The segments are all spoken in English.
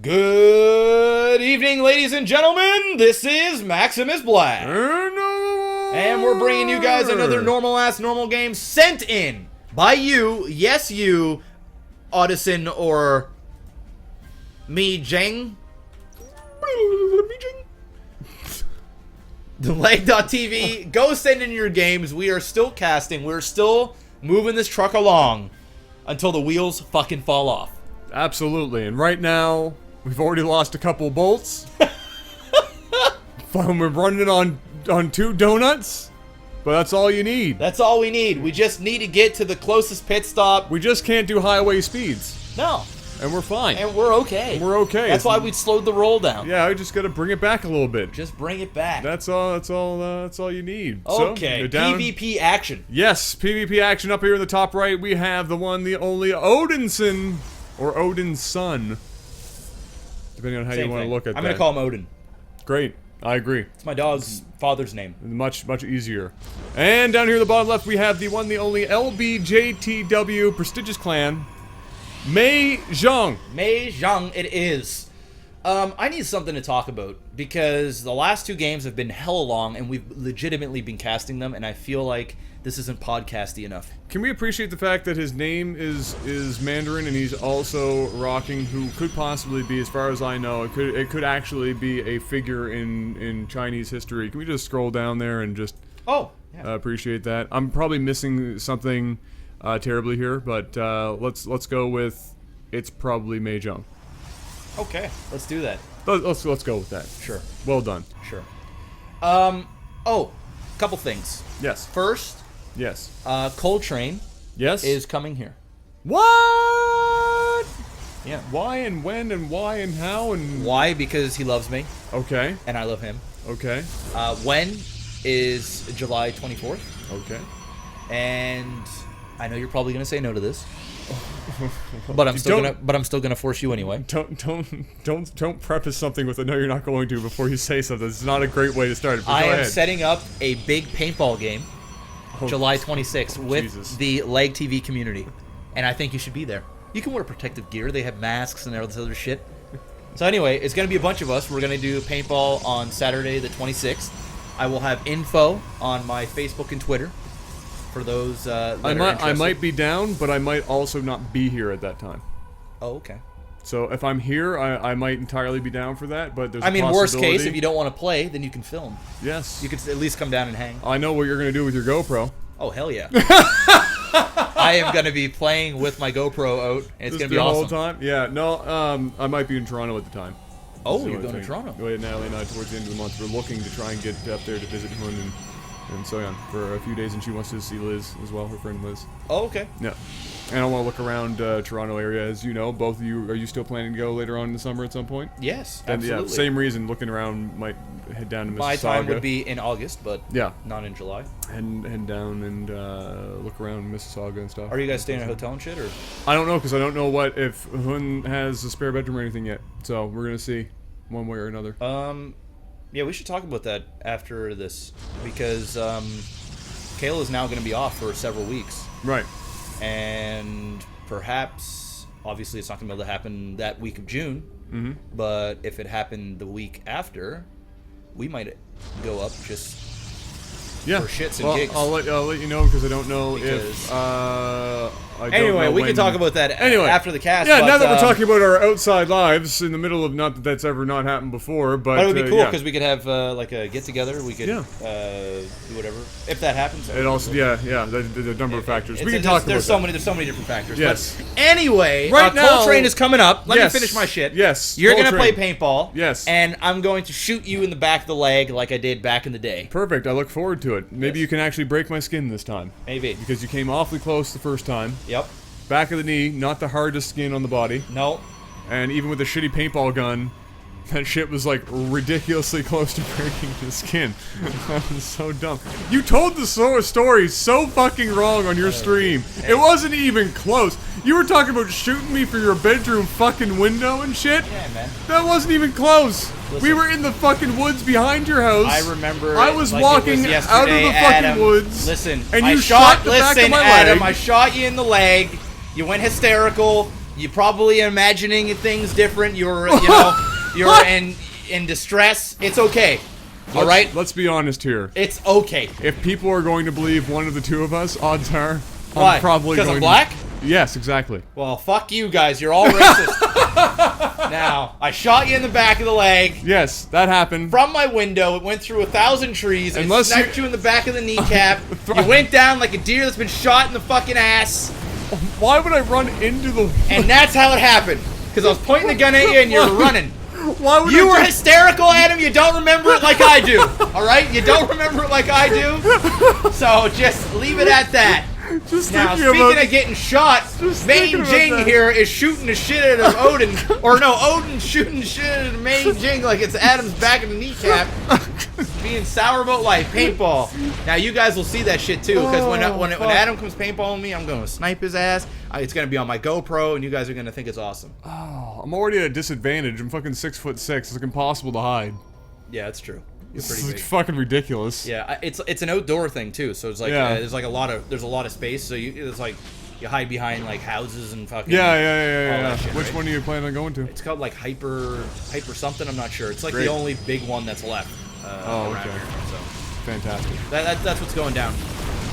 Good evening, ladies and gentlemen. This is MaximusBlack. And we're bringing you guys another normal game sent in by you, yes you, Audison or me, Jeng. The LAGTV, go send in your games. We are still casting. We're still moving this truck along until the wheels fucking fall off. Absolutely. And right now, we've already lost a couple bolts. We're running on 2 donuts. But that's all you need. That's all we need. We just need to get to the closest pit stop. We just can't do highway speeds. No. And we're fine. And we're okay. We're okay. That's why we slowed the roll down. Yeah, we just gotta bring it back a little bit. Just bring it back. That's all you need. Okay. So, down. PvP action. Yes, PvP action up here in the top right. We have the one, the only Odinson, or Odin's son, depending on how you want to look at that. I'm gonna call him Odin. Great. I agree. It's my dog's father's name. Much easier. And down here at the bottom left, we have the one, the only LBJTW prestigious clan, Mei Zhang. Mei Zhang it is. I need something to talk about because the last 2 games have been hella long and we've legitimately been casting them, and I feel like this isn't podcasty enough. Can we appreciate the fact that his name is Mandarin and he's also rocking who could possibly be, as far as I know, it could actually be a figure in Chinese history. Can we just scroll down there and just appreciate that? I'm probably missing something terribly here, but let's go with it's probably Mei Zhang. Okay, let's do that. Let's go with that. Sure. Well done. Sure. Couple things. Yes. First, yes. Coltrane yes is coming here. What? Yeah. Why and when and why and how and why? Because he loves me. Okay. And I love him. Okay. When is July 24th. Okay. And I know you're probably gonna say no to this. But I'm still gonna force you anyway. Don't preface something with a no you're not going to before you say something. It's not a great way to start it. I am setting up a big paintball game, July 26th, with the LAGTV community, and I think you should be there. You can wear protective gear. They have masks and all this other shit. So anyway, it's gonna be a bunch of us. We're gonna do paintball on Saturday the 26th. I will have info on my Facebook and Twitter. For those that I might be down, but I might also not be here at that time. Oh, okay. So if I'm here, I might entirely be down for that, but there's I mean, worst case, if you don't want to play, then you can film. Yes. You could at least come down and hang. I know what you're going to do with your GoPro. Oh, hell yeah. I am going to be playing with my GoPro out, and it's going to be awesome. The whole time? Yeah, no, I might be in Toronto at the time. Oh, you're going to Toronto. Natalie and I, towards the end of the month, we're looking to try and get up there to visit her and so on for a few days, and she wants to see Liz as well, her friend Liz. Oh, okay. Yeah. And I want to look around Toronto area, as you know. Both of you, are you still planning to go later on in the summer at some point? Yes, and absolutely. Yeah, same reason, looking around, might head down to Mississauga. My time would be in August, but not in July. Head down and look around Mississauga and stuff. Are you guys staying in a hotel and shit, or? I don't know, because I don't know if Hun has a spare bedroom or anything yet. So we're going to see one way or another. Yeah, we should talk about that after this, because Kayla is now going to be off for several weeks. Right. And perhaps, obviously it's not going to be able to happen that week of June, but if it happened the week after, we might go up just for shits and gigs. I'll let you know, because I don't know if anyway, we can talk about that after the cast. Yeah, now that we're talking about our outside lives in the middle of, not that that's ever not happened before, but it would be cool because we could have like a get together. We could do whatever if that happens. It also the number of factors. We can talk about there's so many different factors. Yes. But anyway, right now, Coltrane is coming up. Let me finish my shit. Yes. You're gonna play paintball. Yes. And I'm going to shoot you in the back of the leg like I did back in the day. Perfect. I look forward to it. Maybe you can actually break my skin this time. Maybe. Because you came awfully close the first time. Yep. Back of the knee, not the hardest skin on the body. No. And even with a shitty paintball gun, that shit was like ridiculously close to breaking the skin. That was so dumb. You told the story so fucking wrong on your stream. Hey. It wasn't even close. You were talking about shooting me for your bedroom fucking window and shit. Yeah, man. That wasn't even close. Listen, we were in the fucking woods behind your house. I remember. I was walking out of the fucking woods. Listen, and you shot the back of my leg. I shot you in the leg. You went hysterical. You probably imagining things different. You're, you know, you're in distress. It's okay. All right? Let's be honest here. It's okay. If people are going to believe one of the two of us, odds are Why? I'm probably because going I'm black? Yes, exactly. Well, fuck you guys. You're all racist. Now, I shot you in the back of the leg. Yes, that happened. From my window, it went through 1,000 trees and sniped you in the back of the kneecap. You went down like a deer that's been shot in the fucking ass. Why would I run into the... And that's how it happened. Because I was pointing the gun at you and you were running. Why would you were hysterical, Adam. You don't remember it like I do. Alright? You don't remember it like I do. So just leave it at that. Now, speaking of getting shot, Mei Jing here is shooting the shit out of Odin. Or no, Odin shooting the shit out of Mei Jing like it's Adam's back in the kneecap. Being sour about life. Paintball. Now, you guys will see that shit too. Because when Adam comes paintballing me, I'm going to snipe his ass. It's going to be on my GoPro, and you guys are going to think it's awesome. Oh, I'm already at a disadvantage. I'm fucking 6'6". It's like impossible to hide. Yeah, that's true. It's like fucking ridiculous. Yeah, it's an outdoor thing too, so it's like there's like a lot of space, so it's like you hide behind like houses and fucking yeah. Shit, Which right? one are you planning on going to? It's called like hyper something. I'm not sure. It's like the only big one that's left. Okay. Here, so Fantastic. That's what's going down.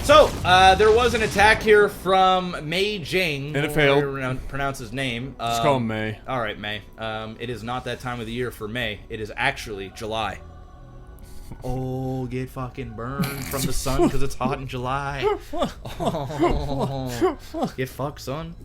So there was an attack here from Mei Jing. And it failed. Pronounce his name. Just call him May. All right, May. It is not that time of the year for May. It is actually July. Oh, get fucking burned from the sun because it's hot in July. Oh, get fucked, son.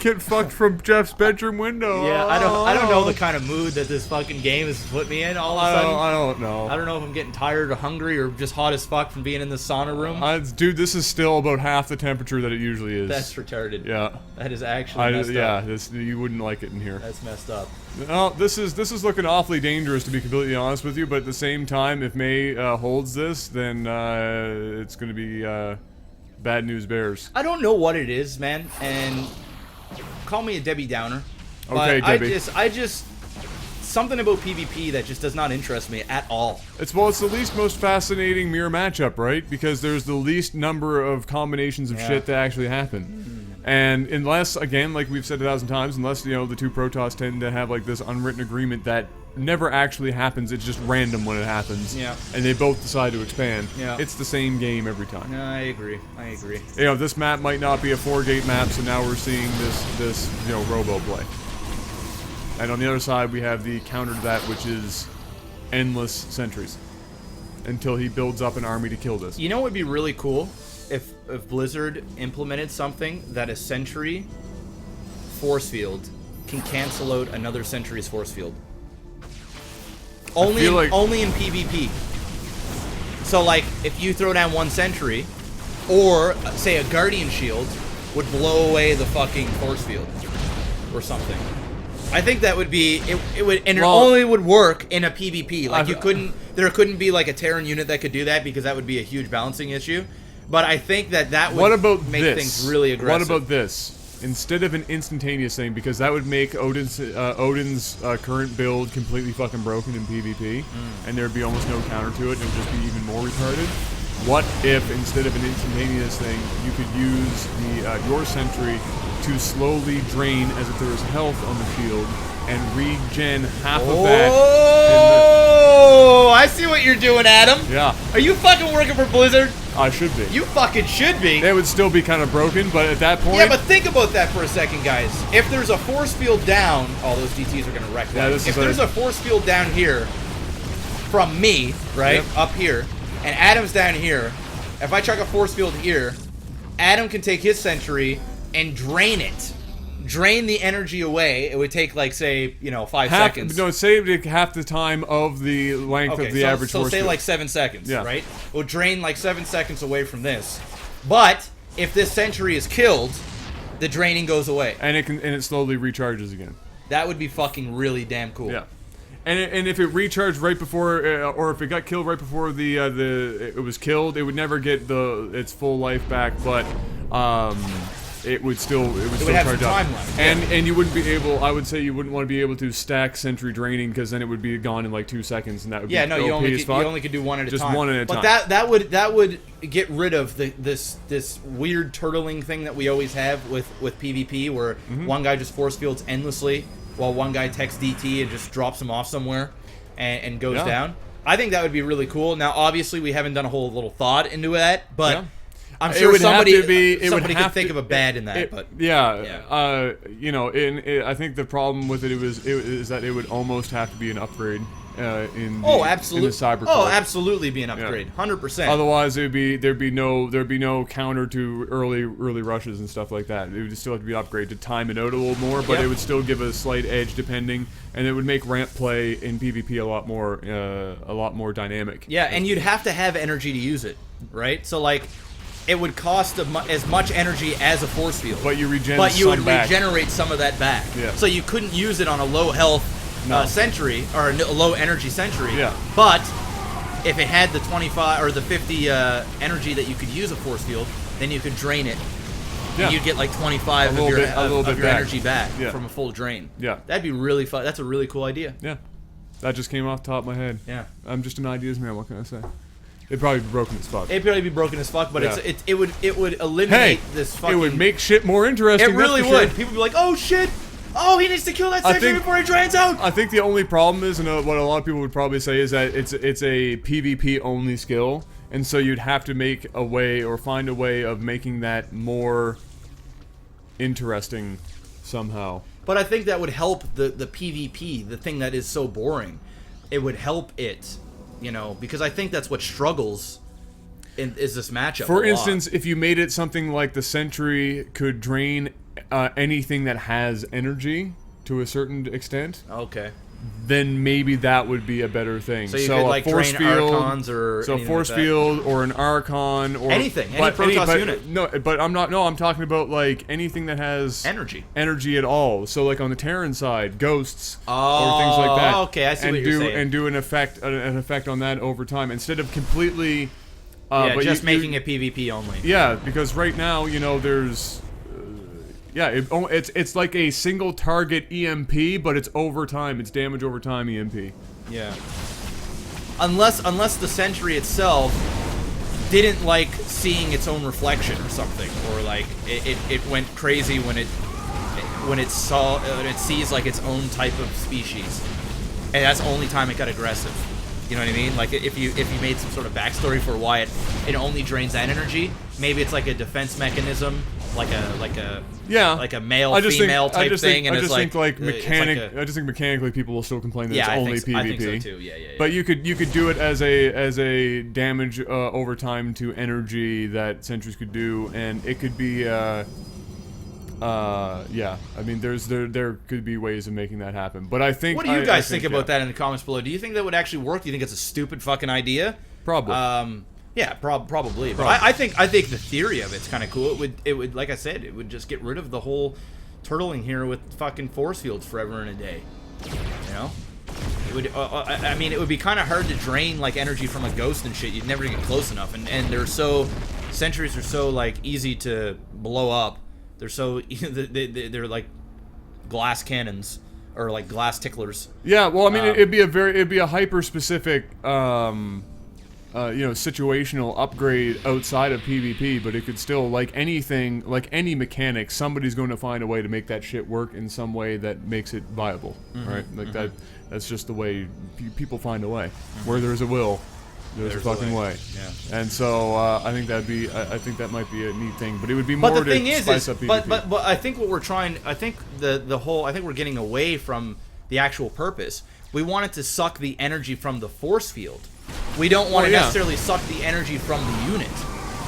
Get fucked from Jeff's bedroom window. Yeah, I don't know the kind of mood that this fucking game has put me in all of a sudden. I don't know. I don't know if I'm getting tired or hungry or just hot as fuck from being in the sauna room. Dude, this is still about half the temperature that it usually is. That's retarded. Yeah. That is actually messed up. You wouldn't like it in here. That's messed up. Well, this is looking awfully dangerous, to be completely honest with you, but at the same time, if May holds this, then it's going to be bad news bears. I don't know what it is, man, and call me a Debbie Downer. Okay, but Debbie. I just something about PvP that just does not interest me at all. It's the least most fascinating mirror matchup, right? Because there's the least number of combinations of shit that actually happen. And unless, again, like we've said 1,000 times, unless, you know, the two Protoss tend to have, like, this unwritten agreement that never actually happens, it's just random when it happens. Yeah. And they both decide to expand. Yeah. It's the same game every time. No, I agree. You know, this map might not be a 4-gate map, so now we're seeing this, you know, robo play. And on the other side, we have the counter to that, which is endless sentries. Until he builds up an army to kill this. You know what would be really cool? If Blizzard implemented something that a sentry force field can cancel out another sentry's force field. Only in PvP. So like if you throw down one sentry, or say a guardian shield would blow away the fucking force field or something. I think that would be it would and it only would work in a PvP. Like there couldn't be like a Terran unit that could do that because that would be a huge balancing issue. But I think that would make things really aggressive. What about this? Instead of an instantaneous thing, because that would make Odin's current build completely fucking broken in PvP, and there'd be almost no counter to it, and it would just be even more retarded. What if, instead of an instantaneous thing, you could use your sentry to slowly drain as if there was health on the field, and regen half of that? Oh, I see what you're doing, Adam. Yeah. Are you fucking working for Blizzard? I should be. You fucking should be. They would still be kind of broken, but at that point... Yeah, but think about that for a second, guys. If there's a force field down... Oh, those DTs are going to wreck that. Yeah, if there's a force field down here from me, right, up here, and Adam's down here, if I chuck a force field here, Adam can take his sentry and drain it. Drain the energy away. It would take, like, say, 5 seconds. No, save half the time of the length of the average force So say field. like 7 seconds, right? It will drain like 7 seconds away from this. But if this sentry is killed, the draining goes away. And it slowly recharges again. That would be fucking really damn cool. Yeah. And if it recharged right before, or if it got killed right before it was killed, it would never get its full life back. But it would still have charge some up. time left. And you wouldn't be able. I would say you wouldn't want to be able to stack sentry draining because then it would be gone in like 2 seconds, and that would be no, you OP as fuck. only could do one at a Just time. one at a but time. that would get rid of this weird turtling thing that we always have with PvP, where one guy just force fields endlessly while one guy techs DT and just drops him off somewhere and goes down. I think that would be really cool. Now, obviously, we haven't done a whole little thought into that, but I'm sure somebody could think of a bad in that. I think the problem with it is that it would almost have to be an upgrade in the Cybercore. Oh, absolutely be an upgrade, 100%. Otherwise, there'd be no counter to early rushes and stuff like that. It would still have to be an upgrade to time it out a little more, but it would still give a slight edge depending, and it would make ramp play in PvP a lot more dynamic. Yeah, and you'd have to have energy to use it, right? So like, it would cost as much energy as a force field, but you would regenerate some of that back. Yeah. So you couldn't use it on a low health sentry or a low energy sentry. Yeah. But if it had the 25 or the 50 energy that you could use a force field, then you could drain it. Yeah. And you'd get like 25 of your energy back from a full drain. Yeah. That'd be really fun. That's a really cool idea. Yeah. That just came off the top of my head. Yeah. I'm just an ideas man. What can I say? It'd probably be broken as fuck. It'd probably be broken as fuck, but it would eliminate this fucking... It would make shit more interesting. It really would. Sure. People would be like, oh shit! Oh, he needs to kill that sentry before he drains out! I think the only problem is, and what a lot of people would probably say, is that it's a PvP only skill, and so you'd have to make a way, or find a way of making that more interesting somehow. But I think that would help the PvP, the thing that is so boring. It would help it. Because I think that's what struggles is this matchup. For instance, if you made it something like the sentry could drain anything that has energy to a certain extent, then maybe that would be a better thing. So you could like drain Archons or force field or an Archon or anything, any Protoss unit. No, but I'm not. No, I'm talking about like anything that has energy at all. So like on the Terran side, ghosts or things like that. Okay, I see what you're saying. And do an effect on that over time instead of completely. Just making it PvP only. Yeah, because right now there's. It's like a single target EMP, but it's over time. It's damage over time EMP. Yeah. Unless the sentry itself didn't like seeing its own reflection or something, or like it went crazy when it sees like its own type of species, and that's the only time it got aggressive. You know what I mean? Like if you made some sort of backstory for why it only drains that energy, maybe it's like a defense mechanism. Like a male female type thing, and I just think mechanically people will still complain that it's only PvP. I think so too. Yeah. But you could do it as a damage over time to energy that sentries could do, and it could be I mean there could be ways of making that happen. But I think what do you guys think about that in the comments below? Do you think that would actually work? Do you think it's a stupid fucking idea? Probably. Yeah, probably. But I think the theory of it's kind of cool. It would like I said, it would just get rid of the whole turtling here with fucking force fields forever and a day. It would. I mean, it would be kind of hard to drain like energy from a ghost and shit. You'd never get close enough, and sentries are so like easy to blow up. They're so they're like glass cannons or like glass ticklers. Yeah. Well, I mean, it'd be a hyper specific. Situational upgrade outside of PvP, but it could still, like anything, like any mechanic, somebody's going to find a way to make that shit work in some way that makes it viable, right? Like that's just the way people find a way. Where there's a will, there's a fucking way. Yeah. And so I think that might be a neat thing, but it would be more to spice up PvP. But I think what we're trying, I think I think we're getting away from the actual purpose. We wanted to suck the energy from the force field. We don't want to necessarily suck the energy from the unit.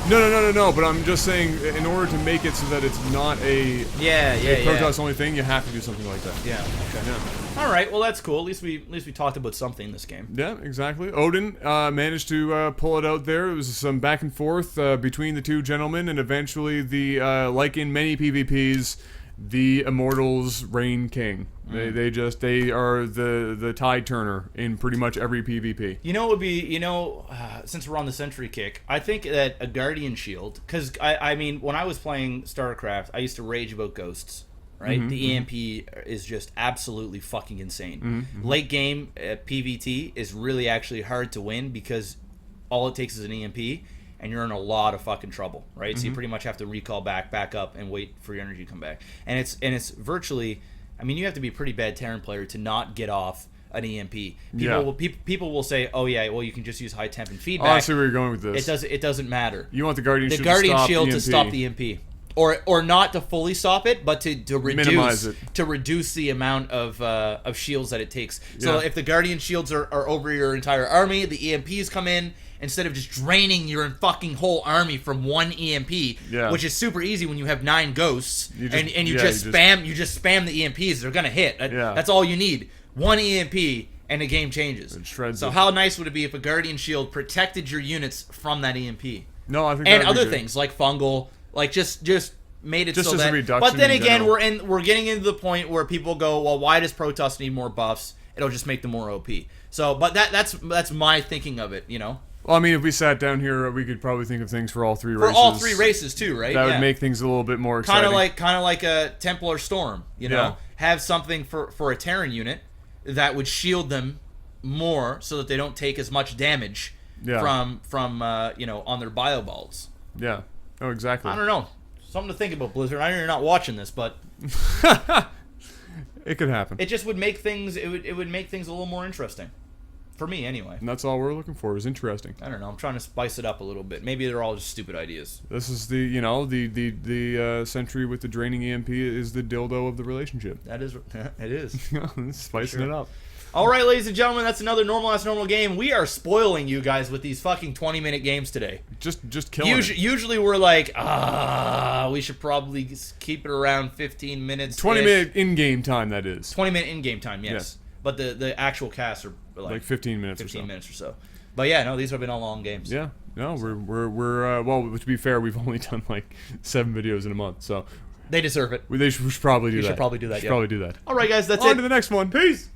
No. But I'm just saying, in order to make it so that it's not a Protoss only thing, you have to do something like that. Yeah. Okay. Yeah. All right. Well, that's cool. At least we talked about something in this game. Yeah. Exactly. Odin managed to pull it out there. It was some back and forth between the two gentlemen, and eventually like in many PvPs. the Immortals reign king. They are the tide turner in pretty much every PvP. You know, it would be, since we're on the Sentry kick, I think that a Guardian Shield, because I mean, when I was playing Starcraft, I used to rage about ghosts, right? The EMP is just absolutely fucking insane. Late game PvT is really actually hard to win because all it takes is an EMP, and you're in a lot of fucking trouble, right? So you pretty much have to recall back up, and wait for your energy to come back. And it's virtually, I mean, you have to be a pretty bad Terran player to not get off an EMP. People will say, oh yeah, well you can just use high temp and feedback. Oh, I see where you're going with this. It doesn't matter. You want the Guardian Shield to stop the EMP. Or not to fully stop it, but to minimize it. To reduce the amount of shields that it takes. So if the Guardian Shields are over your entire army, the EMPs come in. Instead of just draining your fucking whole army from one EMP, which is super easy when you have 9 ghosts, you just spam the EMPs, they're gonna hit. That's all you need. One EMP and the game changes. So how nice would it be if a Guardian Shield protected your units from that EMP? No, I think and other things like fungal, like just made it so that. But then again, we're getting into the point where people go, well, why does Protoss need more buffs? It'll just make them more OP. So, but that's my thinking of it, Well, I mean, if we sat down here, we could probably think of things for all 3 races. For all 3 races too, right? That would make things a little bit more exciting. Kind of like a Templar Storm, Have something for a Terran unit that would shield them more, so that they don't take as much damage from on their bio balls. Yeah. Oh, exactly. I don't know. Something to think about, Blizzard. I know you're not watching this, but it could happen. It just would make things. It would make things a little more interesting. For me, anyway. And that's all we're looking for, is interesting. I don't know. I'm trying to spice it up a little bit. Maybe they're all just stupid ideas. This is the Sentry with the draining EMP is the dildo of the relationship. That is, it is. Spicing it up. All right, ladies and gentlemen, that's another normal game. We are spoiling you guys with these fucking 20-minute games today. Just killing it. Usually we're like, we should probably keep it around 15 minutes. 20-minute in-game time, that is. 20-minute in-game time, yes. But the actual casts are like 15 minutes 15 minutes or so. But yeah, no, these have been all long games. Yeah. No, we're well, to be fair, we've only done like 7 videos in a month, so they deserve it. We should probably do that. We should probably do that. Probably do that. All right, guys, that's it. On to the next one. Peace.